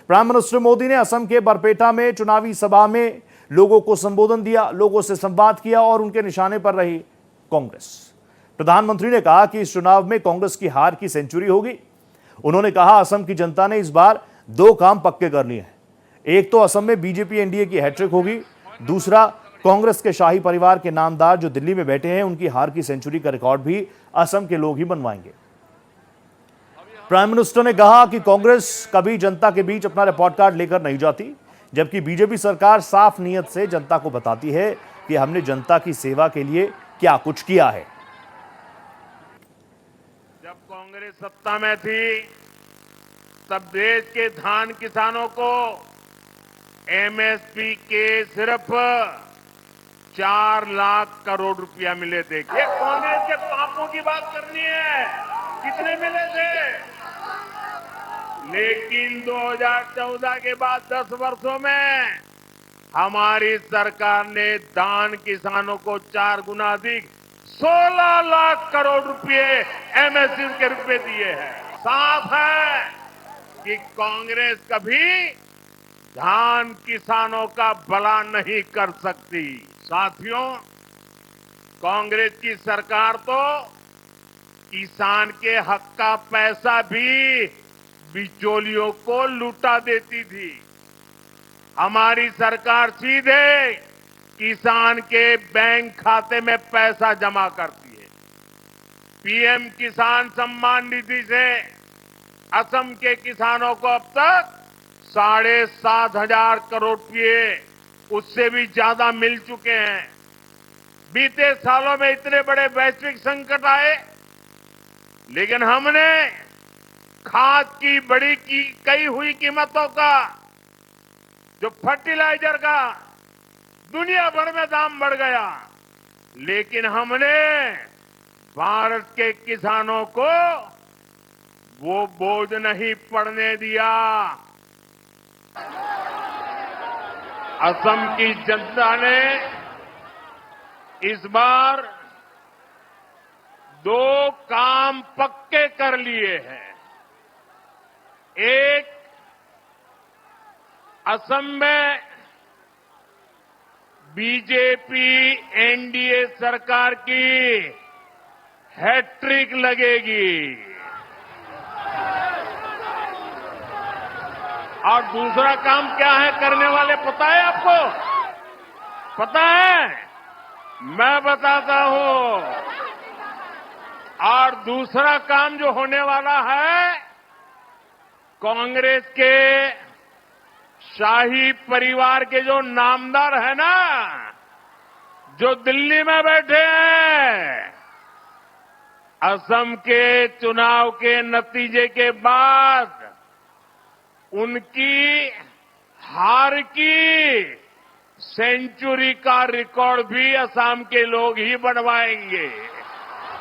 Prime minister Modi ने असम के बरपेटा में चुनावी सभा में लोगों को संबोधन दिया, लोगों से संवाद किया और उनके निशाने पर रही कांग्रेस। प्रधानमंत्री ने कहा कि इस चुनाव में कांग्रेस की हार की सेंचुरी होगी। उन्होंने कहा असम की जनता ने इस बार 2 काम पक्के कर लिए हैं। एक तो असम में बीजेपी एनडीए की हैट्रिक होगी, दूसरा कांग्रेस के शाही परिवार के नामदार जो दिल्ली में बैठे हैं उनकी हार की सेंचुरी का रिकॉर्ड भी असम के लोग ही बनवाएंगे। प्राइम मिनिस्टर ने कहा कि कांग्रेस कभी जनता के बीच अपना रिपोर्ट कार्ड लेकर नहीं जाती, जबकि बीजेपी सरकार साफ नीयत से जनता को बताती है कि हमने जनता की सेवा के लिए क्या कुछ किया है। जब कांग्रेस सत्ता में थी तब देश के धान किसानों को एमएसपी के सिर्फ 4 लाख करोड़ रुपया मिले थे। ये कांग्रेस के पापों की बात करनी है, कितने मिले थे? लेकिन 2014 के बाद 10 वर्षों में हमारी सरकार ने धान किसानों को 4 गुना अधिक 16 लाख करोड़ रुपए एमएसपी के रूप में दिए हैं। साफ है कि कांग्रेस कभी धान किसानों का भला नहीं कर सकती। साथियों, कांग्रेस की सरकार तो किसान के हक का पैसा भी बिचौलियों को लूटा देती थी। हमारी सरकार सीधे किसान के बैंक खाते में पैसा जमा करती है। पीएम किसान सम्मान निधि से असम के किसानों को अब तक 7,500 करोड़ रुपए, उससे भी ज्यादा मिल चुके हैं। बीते सालों में इतने बड़े वैश्विक संकट आए, लेकिन हमने खाद की बढ़ी कई हुई कीमतों का, जो फर्टिलाइजर का दुनिया भर में दाम बढ़ गया, लेकिन हमने भारत के किसानों को वो बोझ नहीं पड़ने दिया। असम की जनता ने इस बार 2 काम पक्के कर लिए हैं। एक, असम में बीजेपी एनडीए सरकार की हैट्रिक लगेगी और दूसरा काम क्या है करने वाले, पता है आपको? पता है? मैं बताता हूं। और दूसरा काम जो होने वाला है, कांग्रेस के शाही परिवार के जो नामदार है ना, जो दिल्ली में बैठे हैं, असम के चुनाव के नतीजे के बाद उनकी हार की सेंचुरी का रिकॉर्ड भी असम के लोग ही बनवाएंगे।